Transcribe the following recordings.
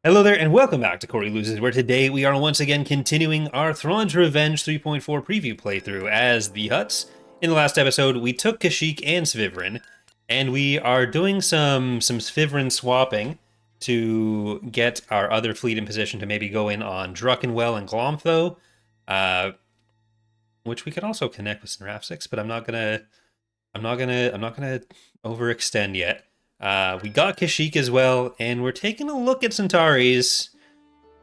Hello there, and welcome back to Corey Loses, where today we are once again continuing our Thrawn's Revenge 3.4 preview playthrough as the Hutts. In the last episode, we took Kashyyyk and Svivrin, and we are doing some Svivrin swapping to get our other fleet in position to maybe go in on Druckenwell and Glomtho, which we could also connect with Snarafsix, but I'm not gonna overextend yet. We got Kashyyyk as well, and we're taking a look at Centauri's,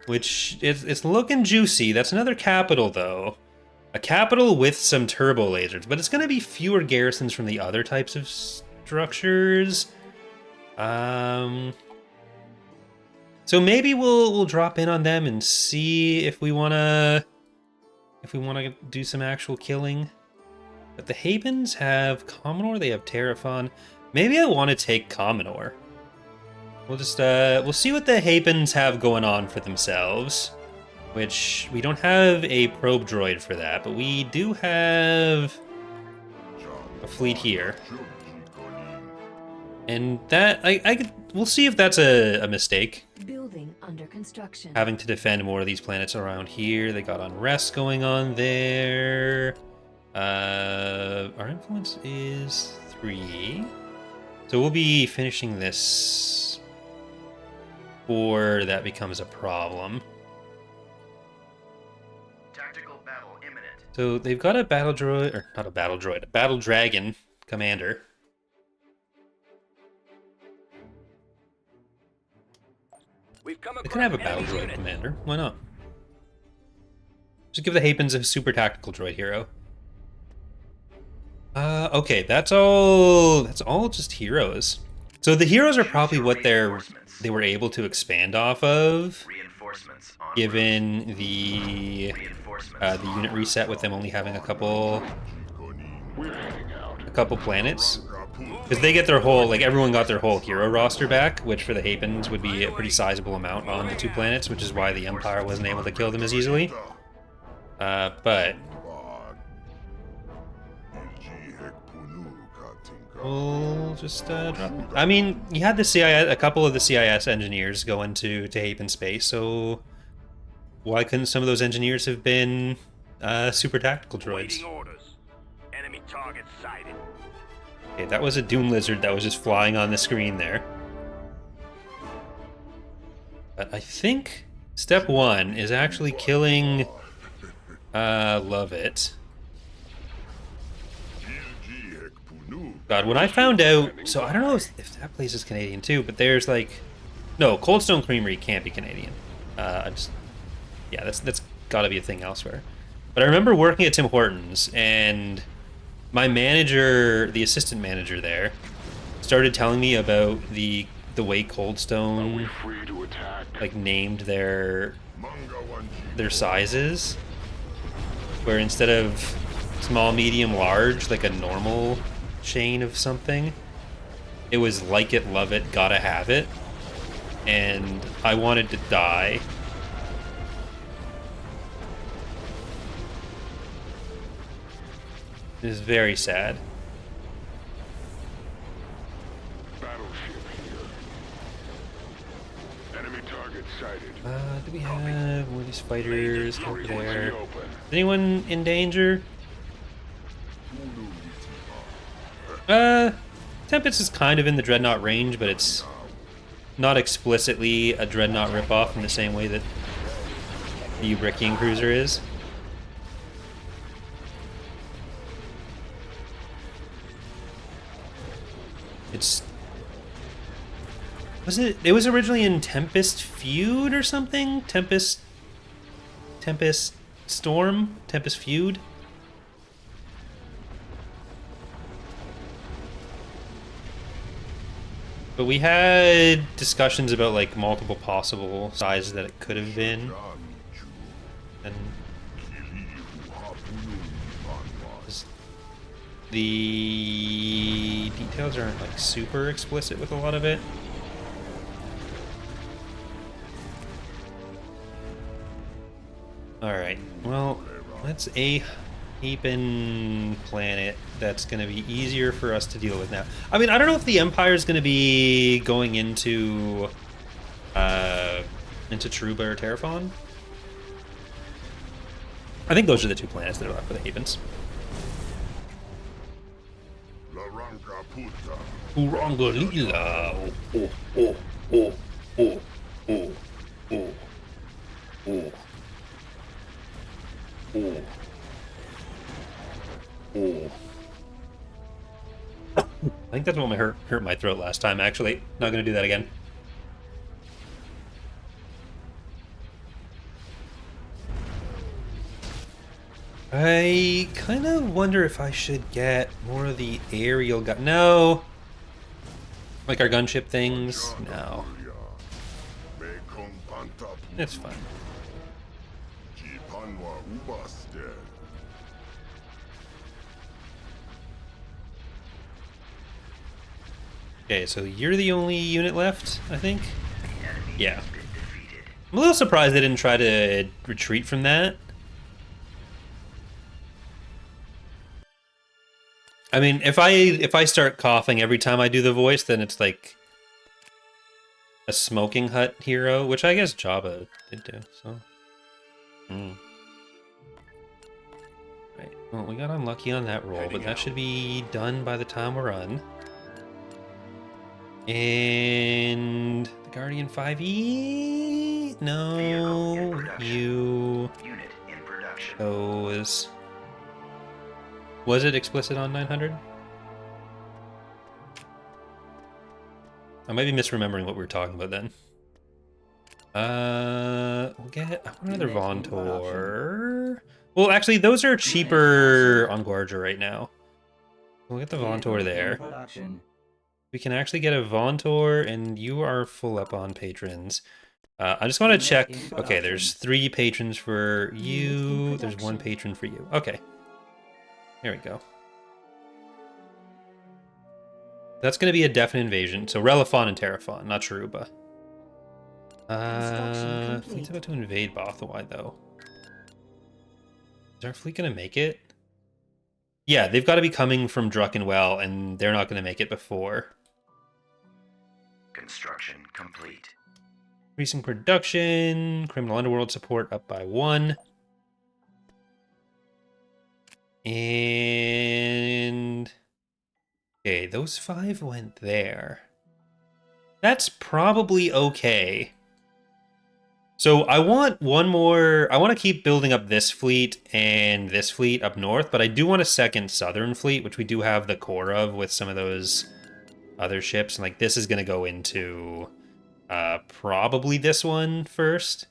which it's looking juicy. That's another capital, though. A capital with some turbo lasers, but it's going to be fewer garrisons from the other types of structures. So maybe we'll drop in on them and see if we wanna do some actual killing. But the Habens have Commor, they have Terraphon. Maybe I want to take Commor. We'll just we'll see what the Habens have going on for themselves. Which we don't have a probe droid for that, but we do have a fleet here. And that we'll see if that's a mistake. Building under construction. Having to defend more of these planets around here. They got unrest going on there. Our influence is 3. So we'll be finishing this before that becomes a problem. Tactical battle imminent. So they've got a battle droid, or not a battle droid, a battle dragon commander. They can have a battle droid commander. Why not? Just give the Hapens a super tactical droid hero. Okay, that's all just heroes. So the heroes are probably what they were able to expand off of, given the unit reset with them only having a couple planets. Because they get their whole, everyone got their whole hero roster back, which for the Hapens would be a pretty sizable amount on the 2 planets, which is why the Empire wasn't able to kill them as easily. But we'll just drop them. I mean, you had the CIS, a couple of the CIS engineers go into Hapen space, so why couldn't some of those engineers have been super tactical droids? Enemy target sighted. Okay, that was a Dune Lizard that was just flying on the screen there. But I think step 1 is actually killing Lovett. God, when I found out, so I don't know if that place is Canadian too, but there's no, Coldstone Creamery can't be Canadian. Yeah, that's got to be a thing elsewhere. But I remember working at Tim Hortons, and my manager, the assistant manager there, started telling me about the way Coldstone named their sizes, where instead of small, medium, large, like a normal chain of something, it was like it, love it, gotta have it, and I wanted to die. It is very sad. Battleship here. Enemy target sighted. Do we have one of these fighters over there? Is anyone in danger? Tempest is kind of in the Dreadnought range, but it's not explicitly a Dreadnought ripoff in the same way that the Ubrikian cruiser is. It was originally in Tempest Feud or something? Tempest Storm? Tempest Feud? But we had discussions about multiple possible sizes that it could have been. And the details aren't super explicit with a lot of it. Alright, well, that's a Hapen planet that's going to be easier for us to deal with now. I mean, I don't know if the Empire is going to be going into into Truba or Terraphon. I think those are the two planets that are left for the Havens. La Ranca Puta. Urangolila. Oh, oh, oh, oh, oh, oh, oh, oh, oh. I think that's what hurt my throat last time, actually. Not gonna do that again. I kind of wonder if I should get more of the aerial gun. No! Like our gunship things? No. It's fine. Okay, so you're the only unit left, I think? Yeah. I'm a little surprised they didn't try to retreat from that. I mean, if I start coughing every time I do the voice, then it's like a smoking hut hero, which I guess Jabba did do, so. Right, well, we got unlucky on that roll, but that should be done by the time we're on. And the Guardian 5E? No, you... Unit in production. Those... Was it explicit on 900? I might be misremembering what we were talking about then. We'll get another Vontor. Well, actually, those are cheaper on Guardia right now. We'll get the Vontor there. We can actually get a Vontor, and you are full up on patrons. I just want to check. Okay, there's 3 patrons for you. There's 1 patron for you. Okay. There we go. That's going to be a definite invasion. So Relafon and Terraphon, not Sharuba. Fleet's about to invade Bothawai, though. Is our fleet going to make it? Yeah, they've got to be coming from Druckenwell, and they're not going to make it before. Construction complete. Increasing production. Criminal Underworld support up by 1. And... Okay, those 5 went there. That's probably okay. So I want one more... I want to keep building up this fleet and this fleet up north, but I do want a second southern fleet, which we do have the core of with some of those other ships. And like this is going to go into probably this one first.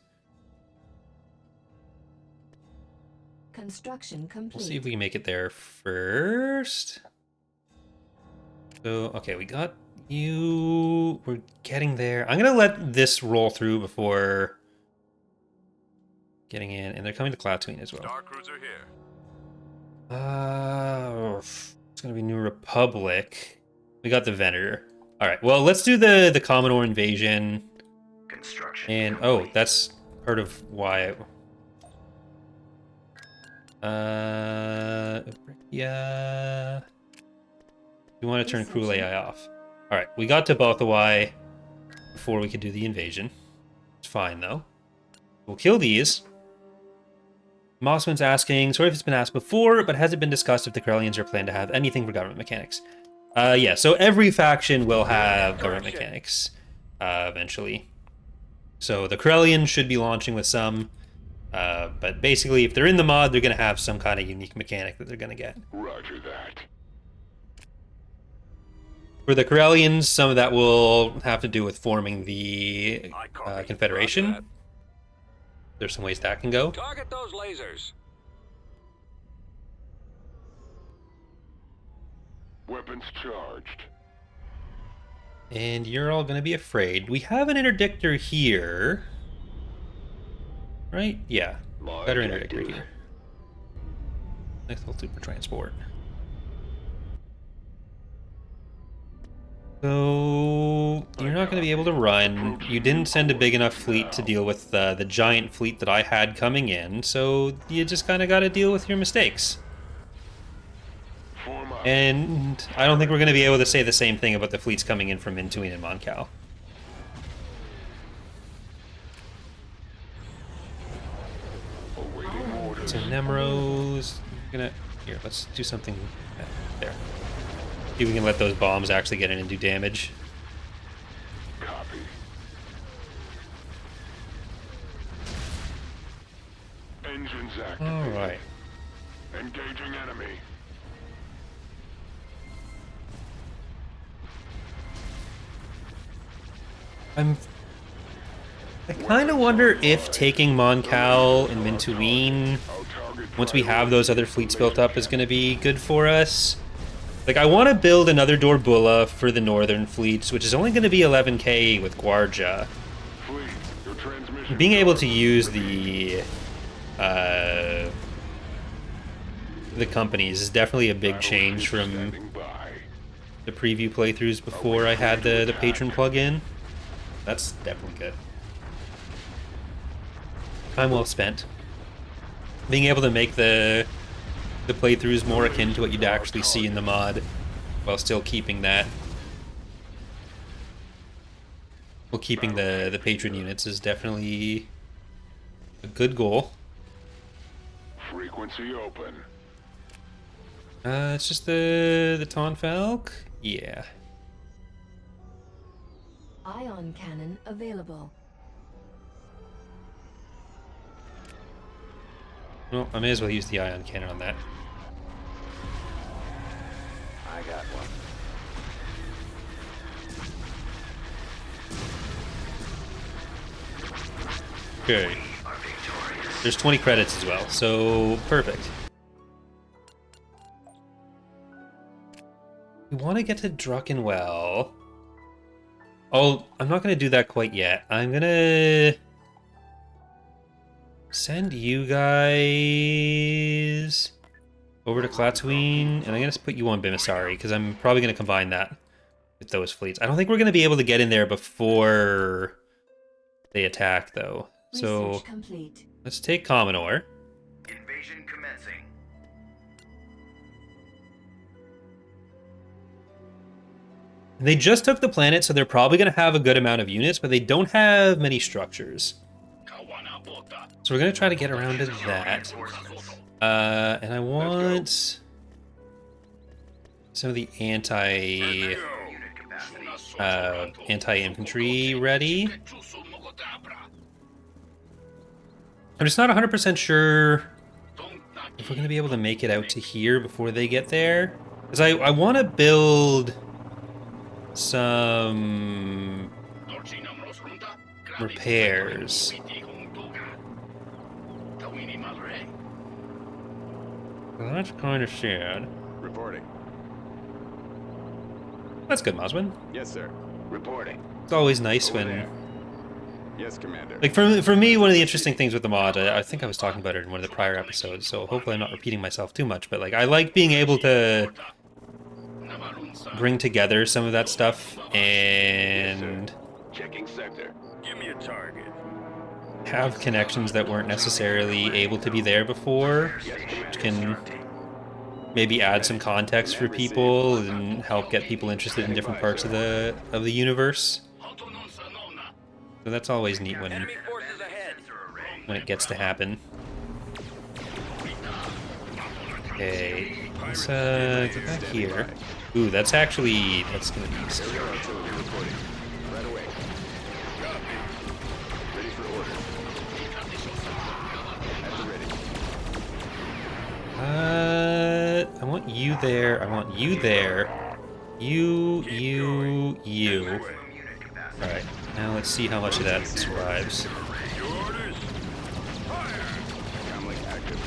Construction complete. We'll see if we can make it there first. So, okay, we got you. We're getting there. I'm going to let this roll through before getting in. And they're coming to Klaatuin as well. Star Cruiser here. It's going to be New Republic. We got the Venator. All right, well, let's do the Commodore invasion. Construction And, complete. oh, that's part of why... yeah. We want to turn Cruel AI off. Alright, we got to Bothawai before we could do the invasion. It's fine, though. We'll kill these. Mossman's asking, sorry if it's been asked before, but has it been discussed if the Corellians are planned to have anything for government mechanics? Yeah, so every faction will have government mechanics eventually. So the Corellians should be launching with some. But basically, if they're in the mod, they're going to have some kind of unique mechanic that they're going to get. Roger that. For the Corellians, some of that will have to do with forming the Confederation. There's some ways that can go. Target those lasers. Weapons charged. And you're all going to be afraid. We have an interdictor here. Right? Yeah. Better interdictor here. Lethal super transport. So you're not going to be able to run. You didn't send a big enough fleet to deal with the giant fleet that I had coming in, so you just kind of got to deal with your mistakes. Form up. And I don't think we're going to be able to say the same thing about the fleets coming in from Mintuin and Moncal. So Nemro's gonna... Here, let's do something there. See if we can let those bombs actually get in and do damage. Copy. Engines activated. Alright. Engaging enemy. I kind of wonder if taking Mon Cal and Mintuine, once we have those other fleets built up, is going to be good for us. Like, I want to build another Dorbulla for the northern fleets, which is only going to be 11k with Guardia. Fleet, your transmission. Being able to use the companies is definitely a big change from Standing by. the preview playthroughs before I had the patron plug-in. That's definitely good. Time well spent. Being able to make the playthroughs more akin to what you'd actually see in the mod, while still keeping that. While keeping the patron units is definitely a good goal. Frequency open. It's just the Tonfalk? Yeah. Ion cannon available. Well, I may as well use the ion cannon on that. I got one. Okay. There's 20 credits as well, so perfect. We want to get to Druckenwell. Oh, I'm not going to do that quite yet. I'm going to send you guys over to Klatooine, and I'm going to put you on Bimisari, because I'm probably going to combine that with those fleets. I don't think we're going to be able to get in there before they attack, though. So Research complete. let's take Commor. Invasion commencing. They just took the planet, so they're probably going to have a good amount of units, but they don't have many structures. So we're going to try to get around to that. And I want some of the anti-infantry ready. I'm just not 100% sure if we're going to be able to make it out to here before they get there. Because I want to build some repairs. Well, that's kind of sad. Reporting. That's good, Mosman. Yes, sir. Reporting. It's always nice Over when... there. Yes, Commander. Like, for me, one of the interesting things with the mod, I think I was talking about it in one of the prior episodes, so hopefully I'm not repeating myself too much, but, like, I like being able to bring together some of that stuff and Checking sector. Give me a target. have connections that weren't necessarily able to be there before, which can maybe add some context for people and help get people interested in different parts of the universe. So that's always neat when Enemy forces ahead. it gets to happen. Okay, let's get back here. Ooh, that's gonna be Artillery reporting. Right away. Ready for order. At the ready. I want you there. I want you there. You. Alright, now let's see how much of that survives. Comlink active.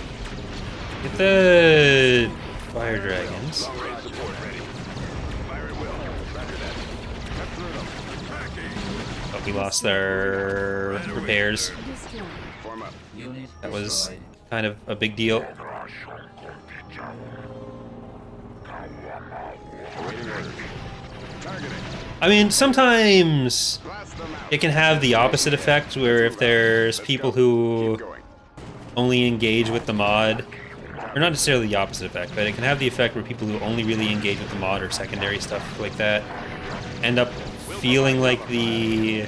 Get the fire dragons. Long-range support ready. Fire at will. Roger that. Cut through them. Oh, we lost our repairs. Destroyed. Form up. That was kind of a big deal. Awaiting orders. Targeting. I mean, sometimes Blast them out. it can have the opposite effect, where if there's people who Keep going. only engage with the mod, or not necessarily the opposite effect, but it can have the effect where people who only really engage with the mod or secondary stuff like that end up feeling like the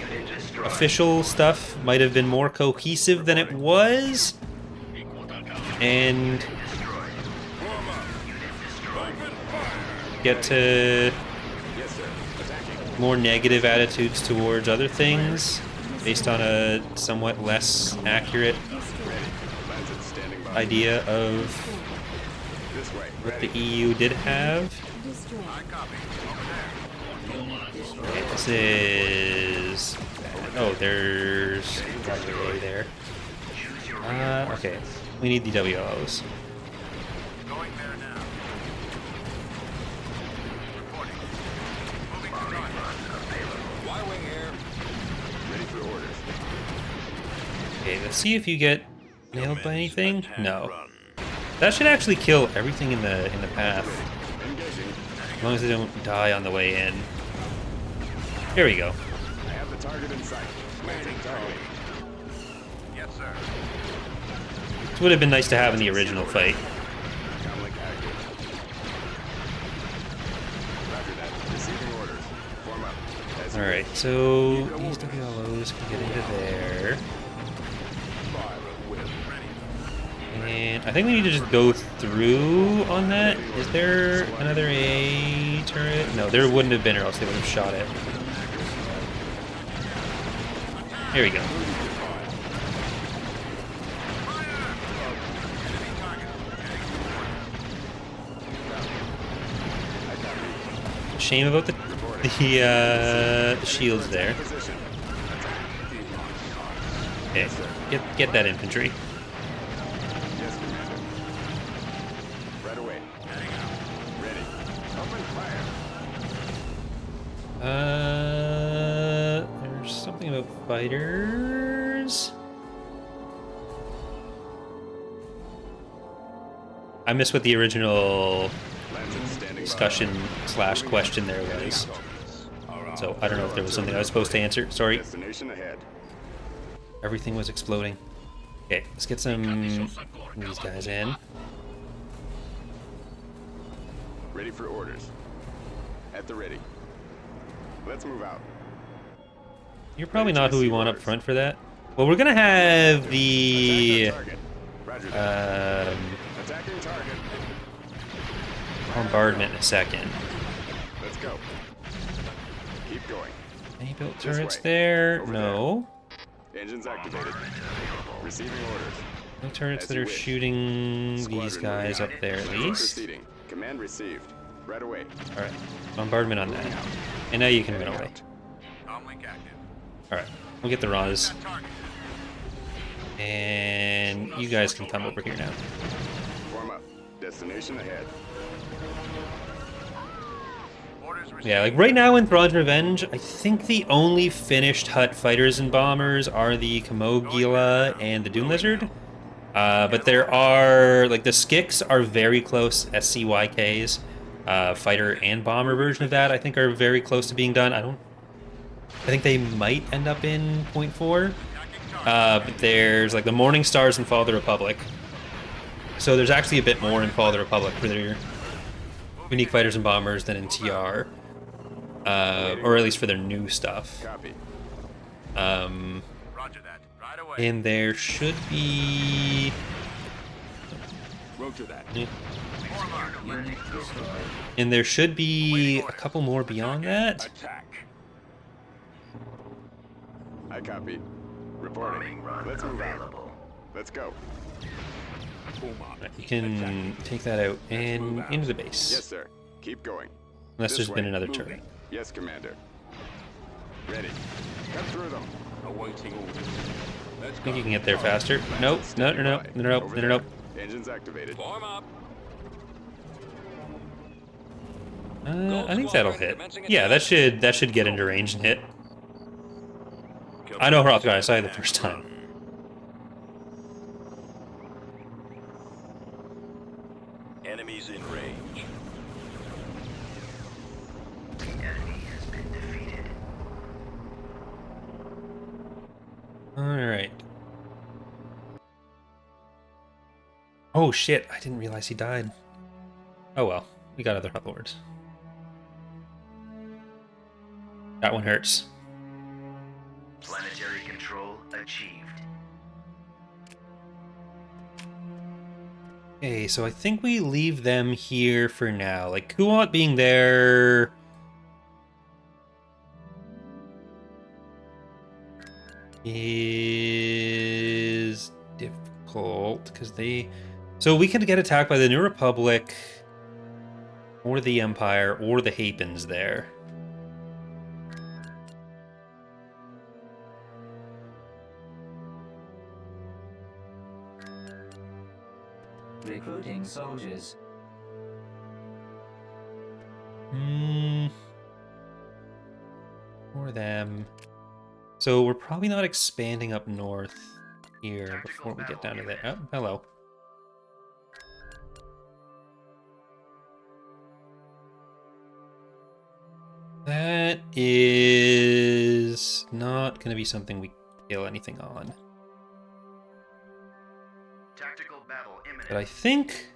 official stuff might have been more cohesive than it was. and Form up. Open fire. get to Yes, sir. Attacking. more negative attitudes towards other things based on a somewhat less accurate Lancet standing by. idea of This way. what the Ready. EU did have. Destroy. I copy. Over there. Okay, this is... Oh, there's WA there. Okay, we need the WLOs. Going there now. Reporting. Moving to target. Y-wing here. Ready for orders. Okay, let's see if you get nailed by anything. Attack No. run. That should actually kill everything in the path, Engaging. as long as they don't die on the way in. Here we go. I have the target in sight. Landing target. Yes, sir. This would have been nice to have in the original fight. Comlink active. Roger that. Receiving orders. Form up. As you Alright, so these WLOs can get into there. fire at will. Ready. And I think we need to just go through on that. Is there another A turret? No, there wouldn't have been, or else they would have shot it. Here we go. Shame about the shields there. Position. Okay, get that infantry. Yes, Commander. Right away. Heading out. Ready. Open fire. There's something about fighters. I missed what the original Lancet standing by. discussion / question there was. So I don't know if there was something I was supposed to answer. Sorry. Destination ahead. Everything was exploding. Okay, let's get some of these guys in. Ready for orders. At the ready. Let's move out. You're probably not who we want up front for that. Well, we're gonna have the Target. Roger that. Attacking target. bombardment in a second. Let's go. Keep going. Any built This turrets way. there? Over No. Engines activated. Receiving orders. No turrets As that you are wish. shooting these Squadron guys up moving there at least. Proceeding. Command received. Right away. Alright, bombardment on that. And now you can run Heading away. out. Comlink active. Alright, we'll get the Ras. Target. And you guys can come over here now. Form up. Destination ahead. Orders received. Yeah, like right now in Thrawn's Revenge, I think the only finished Hutt fighters and bombers are the Commor and the Doom Lizard. But there are, like, the Skix are very close, SCYKs. Fighter and bomber version of that, I think, are very close to being done. I think they might end up in .4. But there's, like, the Morning Stars in Fall of the Republic. So there's actually a bit more in Fall of the Republic for their unique fighters and bombers than in TR. Or at least for their new stuff. Copy. Roger that. Right away. And there should be... Roger that. Yeah. Form up. And there should be a couple more beyond that. Attack. I copy. Reporting. Let's move out. Let's go. You can take that out and into the base. Yes, sir. Keep going. Unless This there's been way. another Moving. turret. Yes, Commander. Ready. Cut through them. Awaiting orders. Let's I think you can get there faster. Nope. No, no, no, no, no, no, no, no. Engines activated. Form up. I think that'll hit. Yeah, that should get into range and hit. I know Hrothgar, I saw you the first time. Enemies in range. Alright. Oh shit, I didn't realize he died. Oh well, we got other Hutt Lords. That one hurts. Planetary control achieved. Okay, so I think we leave them here for now. Like, Kuat being there... is difficult, because they... So we can get attacked by the New Republic, or the Empire, or the Hapens there. Recruiting soldiers. Or them. So we're probably not expanding up north here before we get down to there. Oh, hello. That is not going to be something we kill anything on. Tactical battle imminent. But I think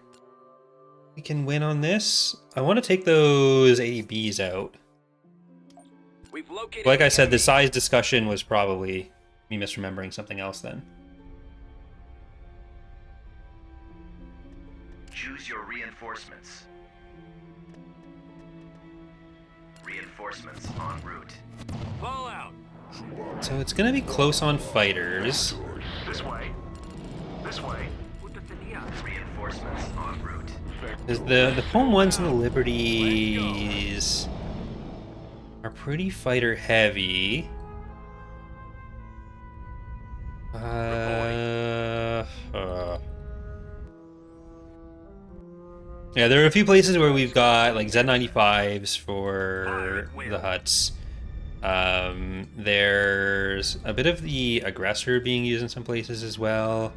we can win on this. I want to take those ADBs out. We've located Like I said, the enemy. size discussion was probably me misremembering something else then. Choose your reinforcements. Reinforcements en route. Fall out. So it's going to be close on fighters. This way. This way. Reinforcements en route. Because the Foam Ones and the Liberties are pretty fighter heavy. Yeah, there are a few places where we've got like Z95s for the Hutts. There's a bit of the Aggressor being used in some places as well.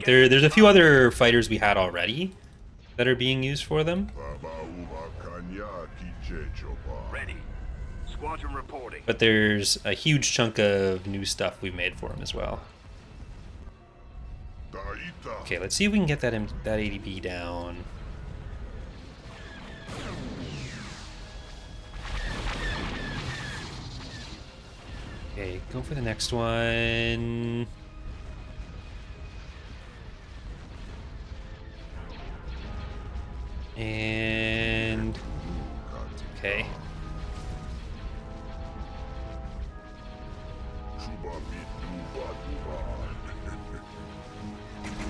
There's a few other fighters we had already that are being used for them. Ready. Squadron reporting. But there's a huge chunk of new stuff we've made for them as well. Okay, let's see if we can get that ADB down. Okay, go for the next one. And... okay.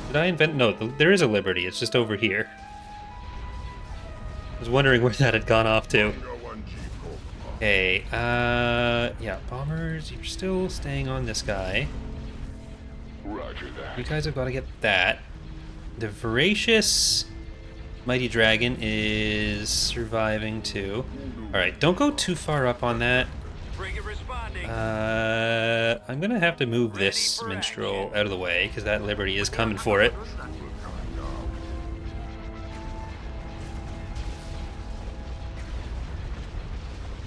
Did I invent? No, there is a Liberty. It's just over here. I was wondering where that had gone off to. Okay, yeah, bombers, you're still staying on this guy. Roger that. You guys have got to get that. The Voracious Mighty Dragon is surviving too. Alright, don't go too far up on that. Frigate responding. I'm gonna have to move this Minstrel out of the way, because that Liberty is coming for it.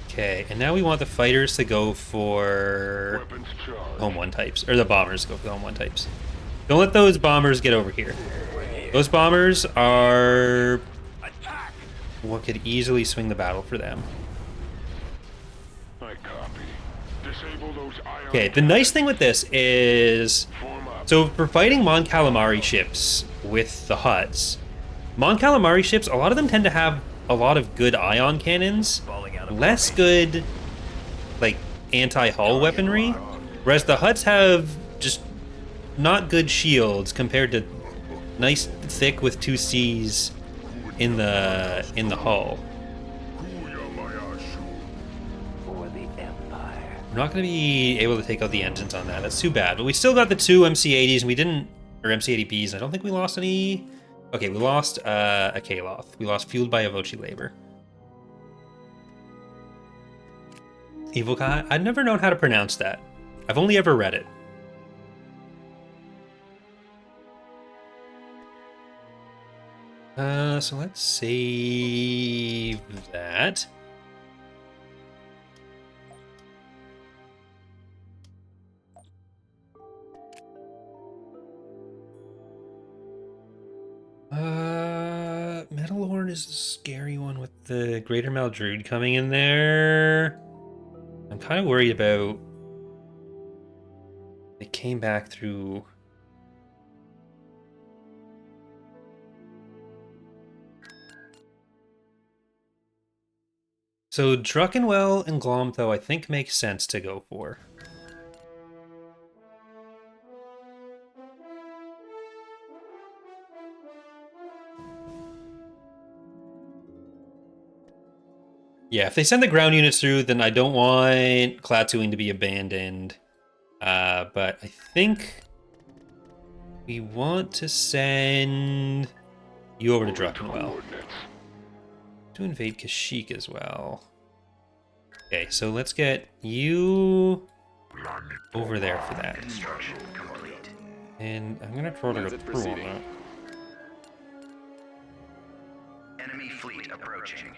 Okay, and now we want the fighters to go for Weapons charged. Home 1 types, or the bombers to go for the Home 1 types. Don't let those bombers get over here. Those bombers are Attack. what could easily swing the battle for them. I copy. Disable those ion. Okay, the nice thing with this is, Form up. so for fighting Mon Calamari ships with the Hutts, Mon Calamari ships, a lot of them tend to have a lot of good ion cannons, Falling out of less formation. good, like, anti-hull weaponry, whereas the Hutts have just not good shields compared to nice thick with 2 Cs in the hull. For the Empire. We're not going to be able to take out the engines on that. That's too bad. But we still got the 2 MC-80s, and we didn't, or MC-80Bs. I don't think we lost any. Okay, we lost a Kaloth. We lost Fueled by Avochi Labor. Evil Kai? I've never known how to pronounce that. I've only ever read it. So let's save that. Metalhorn is the scary one with the Greater Maldrude coming in there. I'm kind of worried about... They came back through So Druckenwell and Glomtho I think makes sense to go for. Yeah, if they send the ground units through, then I don't want Klaatuing to be abandoned. But I think we want to send you over to Druckenwell. To invade Kashyyyk as well. Okay, so let's get you over there for that. Construction complete. And I'm gonna try to go Transit through on proceeding. that. Enemy fleet approaching.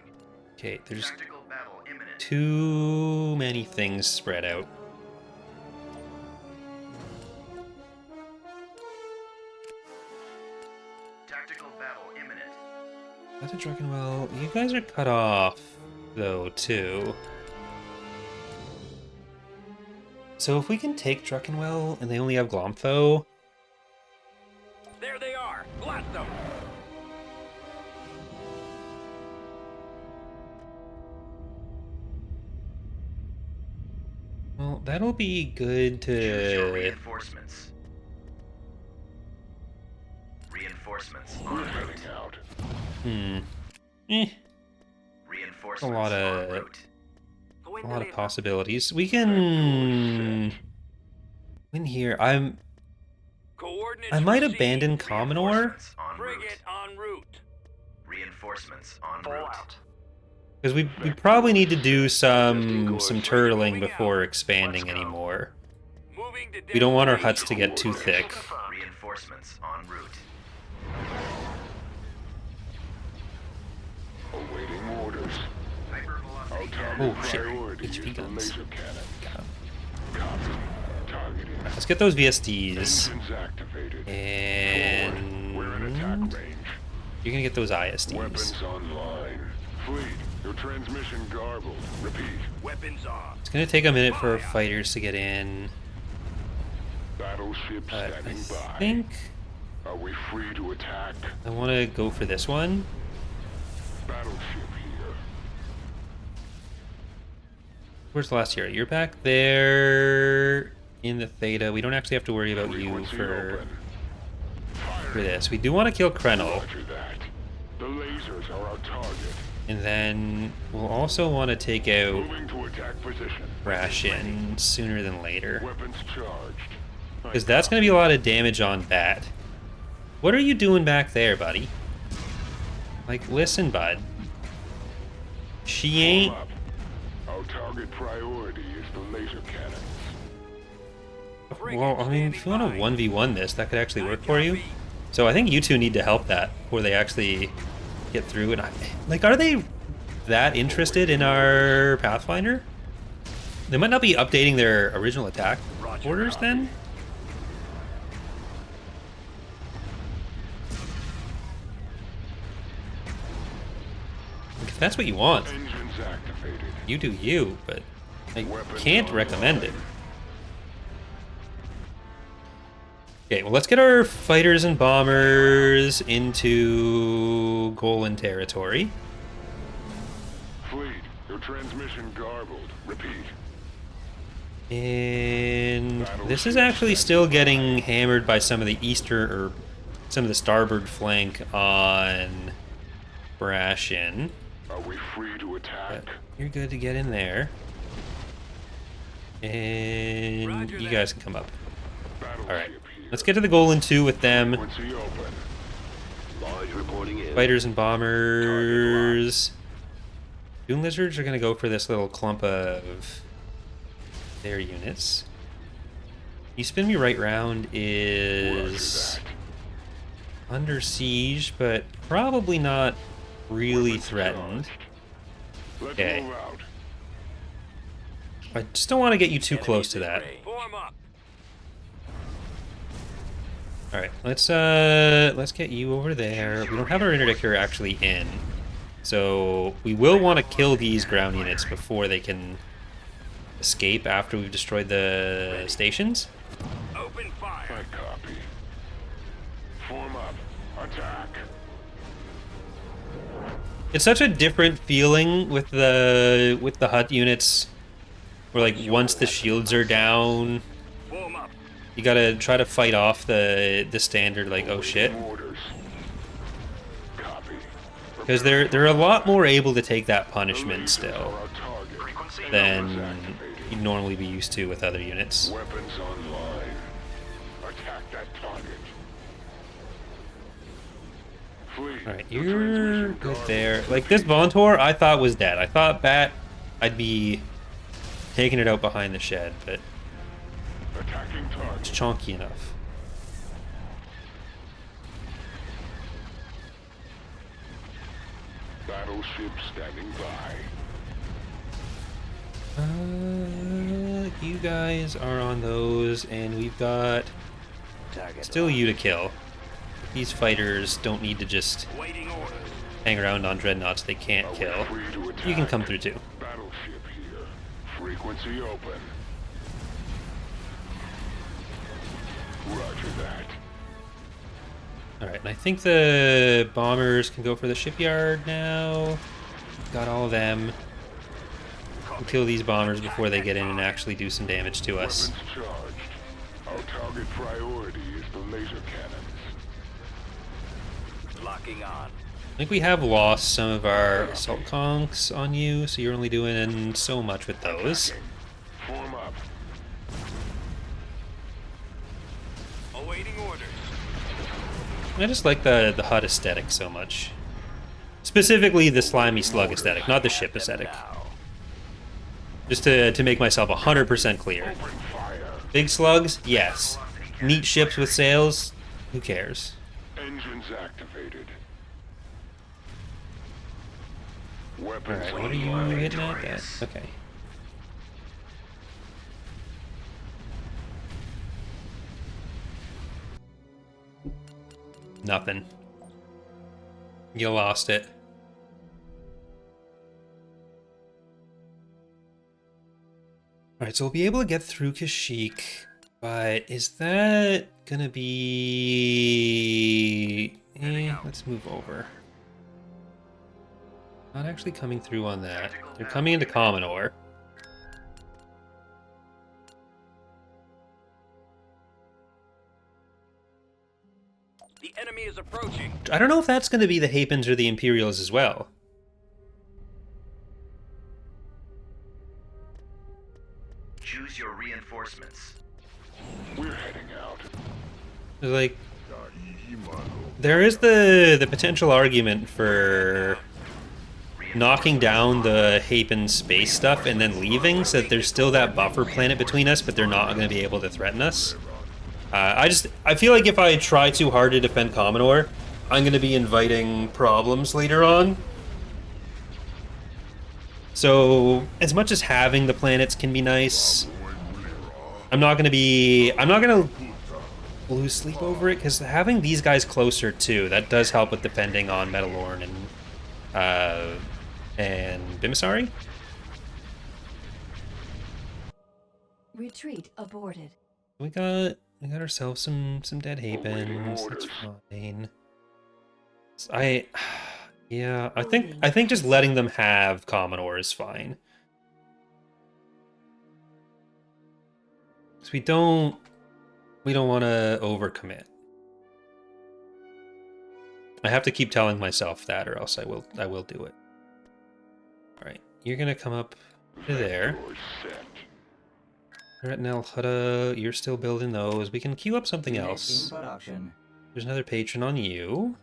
Okay, there's Tactical battle imminent. too many things spread out. Tactical battle imminent. That's a Druckenwell. You guys are cut off, though, too. So if we can take Druckenwell and they only have Glomtho, There they are. Blast them. well, that'll be good Choose your to... reinforcements. Reinforcements We're en route. heading out. Reinforcements A lot of- en route. A lot of possibilities. We can win here. I Coordinates might received. abandon Commor Reinforcements en route. Frigate en route. Reinforcements en route. because we probably need to do some turtling before expanding anymore. Moving to We don't want our destination. huts to get too thick. Reinforcements en route. Awaiting orders. Our Hypervelocity target Oh, shit. priority HP is the guns. laser cannon. God. Copy. Targeting. Let's get those VSDs. Engines activated. And We're in attack range. you're gonna get those ISDs. Weapons online. Fleet, your transmission garbled. Repeat. Weapons on. It's gonna take a minute for our fighters to get in. Battleship But I standing by. think Are we free to attack? I want to go for this one. Battleship here. Where's the last hero? You're back there in the Theta. We don't actually have to worry about you Frequency for open. for this. We do want to kill Krenel, Roger that. The lasers are our target. and then we'll also want to take out Moving to attack position. Ration sooner than later, Weapons charged. because that's going to be a lot of damage on Bat. What are you doing back there, buddy? Like, listen, bud. She ain't... Form up. Our target priority is the laser cannons. Well, I mean, if you want to 1v1 this, that could actually work for you. So I think you two need to help that before they actually get through. And like, are they that interested in our Pathfinder? They might not be updating their original attack orders then? If that's what you want, Engines activated. you do you, but I can't recommend it. Okay, well, let's get our fighters and bombers into Golan territory. Fleet, your transmission garbled. Repeat. And this is actually still getting hammered by some of the eastern, or some of the starboard flank on Brashin. Are we free to attack? But you're good to get in there. And Roger you that. guys can come up. Battleship Alright, here. let's get to the Golan 2 with them. Frequency open. Lodge reporting in. Fighters and bombers. Doom Lizards are going to go for this little clump of their units. You spin me right round is Roger that. under siege, but probably not really Weapons threatened. charged. Let's Okay. move out. I just don't want to get you too close to that. Form up. All right, let's get you over there. We don't have our interdictor actually in, so we will want to kill these ground units before they can escape after we've destroyed the stations. Open fire. I copy. Form up. Attack. It's such a different feeling with the Hutt units, where like once the shields are down, Warm up. you gotta try to fight off the standard like oh shit, Orders. Copy. because they're a lot more able to take that punishment Lasers still are our target. than you'd normally be used to with other units. Weapons online. Attack that target. Fleet. All right, your you're transmission good guard there. will Like this Vontor, I thought was dead. I thought I'd be taking it out behind the shed, but attacking it's target. chonky enough. Battleship standing by. You guys are on those, and we've got Target still you to kill. These fighters don't need to just Waiting orders. hang around on dreadnoughts they can't Are we kill. free to attack? You can come through too. Battleship here. Frequency open. Roger that. Alright, and I think the bombers can go for the shipyard now. Got all of them. We'll kill these bombers before they get in and actually do some damage to us. Weapons charged. Our target priority is the laser cannons. Locking on. I think we have lost some of our assault conks on you, so you're only doing so much with those. Form up. Awaiting orders. I just like the Hutt aesthetic so much. Specifically the slimy slug aesthetic, not the ship aesthetic. Now. Just to make myself 100% clear. Open fire. Big slugs, yes. Neat ships with sails, who cares? Engines activated. Weapons Alright, what are you online. hitting at? That? Okay. Nothing. You lost it. Alright, so we'll be able to get through Kashyyyk, but is that gonna be... let's move over. Not actually coming through on that. They're coming into Commor. The enemy is approaching. I don't know if that's going to be the Hapens or the Imperials as well. Choose your reinforcements. We're heading out. Like, there is the potential argument for knocking down the Hapen space stuff and then leaving, so that there's still that buffer planet between us, but they're not going to be able to threaten us. I feel like if I try too hard to defend Commodore, I'm going to be inviting problems later on. So, as much as having the planets can be nice, I'm not going to lose sleep over it, because having these guys closer too, that does help with defending on Metalorn and Bimasari. Retreat aborted. We got ourselves some dead Hapens. That's fine. Yeah, I think just letting them have Commodore is fine. Because we don't want to overcommit. I have to keep telling myself that, or else I will do it. All right, you're gonna come up to there. Vector set. Retinel, Hutta, you're still building those. We can queue up something Unit else. in production. There's another patron on you.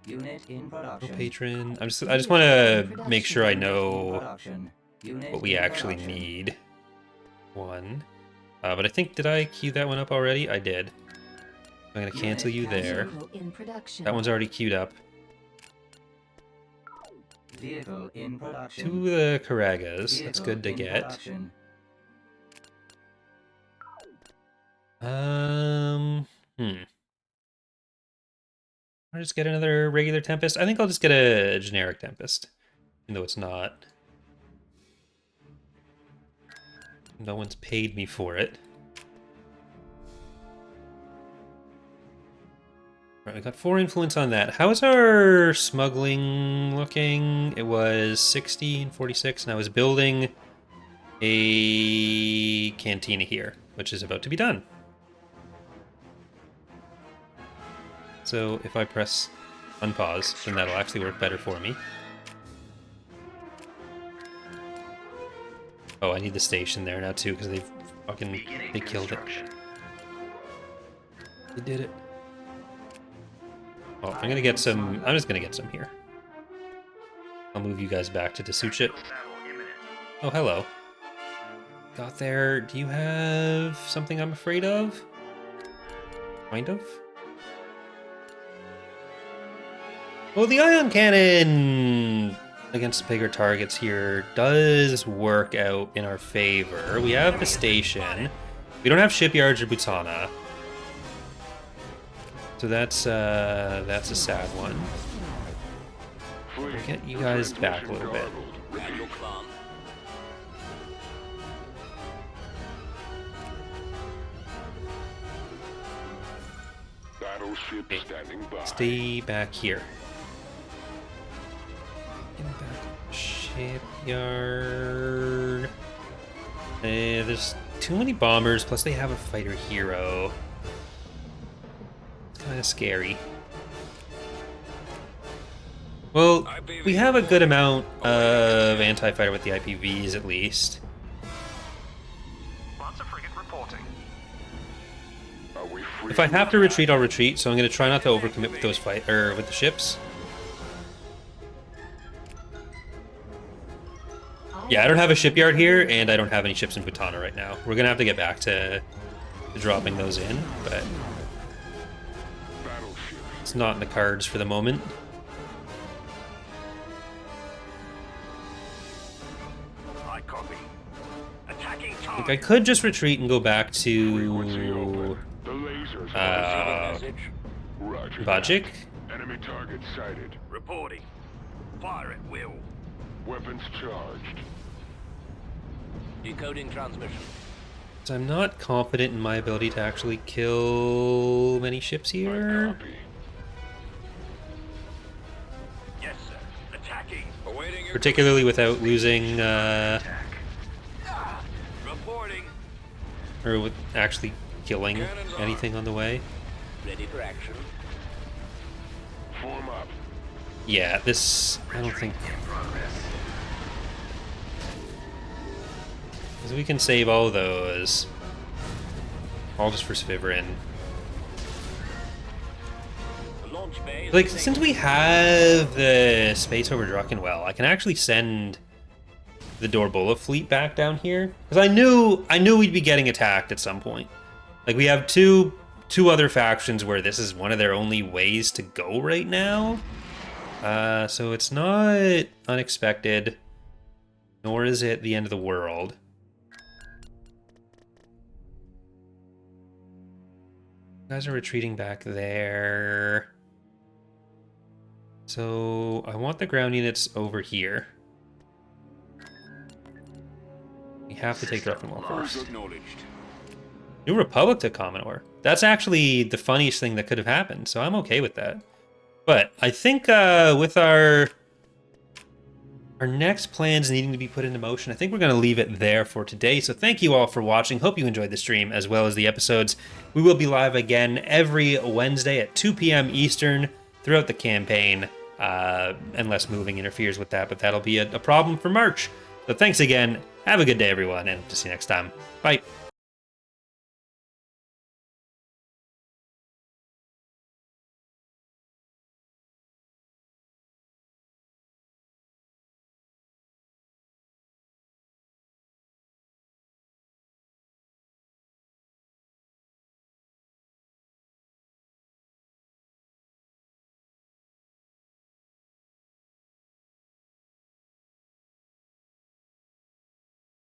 Unit in No production. patron. I just want to make sure I know Production. Unit what we in actually production. need. One. But I think, did I queue that one up already? I did. I'm going to cancel you there. Vehicle in production. That one's already queued up. Vehicle in production. Two of the Karagas. That's Vehicle good to in get. production. I'll just get another regular Tempest. I think I'll just get a generic Tempest. Even though it's not. No one's paid me for it. Alright, we got 4 influence on that. How is our smuggling looking? It was 60 and 46, and I was building a cantina here, which is about to be done. So if I press unpause, then that'll actually work better for me. Oh, I need the station there now too, because they killed it. They did it. Oh, I'm just gonna get some here. I'll move you guys back to Dasuchit. Oh, hello. Got there. Do you have something I'm afraid of? Kind of? Well, the ion cannon against bigger targets here does work out in our favor. We have the station. We don't have shipyards or Butana. So that's a sad one. We'll get you guys back a little bit. Battleship standing by. Stay back here. Get back. Shipyard. There's too many bombers, plus they have a fighter hero. Kind of scary. Well, we have a good amount of anti-fighter with the IPVs at least. Lots of frigate reporting. Are we free? If I have to retreat, I'll retreat. So I'm going to try not to overcommit with those with the ships. Yeah, I don't have a shipyard here, and I don't have any ships in Butana right now. We're going to have to get back to dropping those in, but it's not in the cards for the moment. I copy. Attacking Like, target. I could just retreat and go back Frequency to open. The lasers are Message. Roger. Bajik. Enemy target sighted. Reporting. Fire at will. Weapons charged. Decoding transmission. So I'm not confident in my ability to actually kill many ships here. Copy. Yes, sir. Attacking. Awaiting your Particularly without losing, reporting. or with actually killing anything on the way. Ready for action. Form up. Yeah, this, I don't think... Because we can save all those. All just for Sviverin. The launch bay is Like, since we have the space over Druckenwell, I can actually send the Dorbola fleet back down here. Because I knew we'd be getting attacked at some point. Like, we have two other factions where this is one of their only ways to go right now. So it's not unexpected, nor is it the end of the world. You guys are retreating back there. So I want the ground units over here. We have to take Druckenwell first. acknowledged. New Republic to Commor. That's actually the funniest thing that could have happened, so I'm okay with that. But I think with our next plans needing to be put into motion, I think we're going to leave it there for today. So thank you all for watching. Hope you enjoyed the stream as well as the episodes. We will be live again every Wednesday at 2 p.m. Eastern throughout the campaign, unless moving interferes with that, but that'll be a problem for March. So thanks again. Have a good day, everyone, and to see you next time. Bye.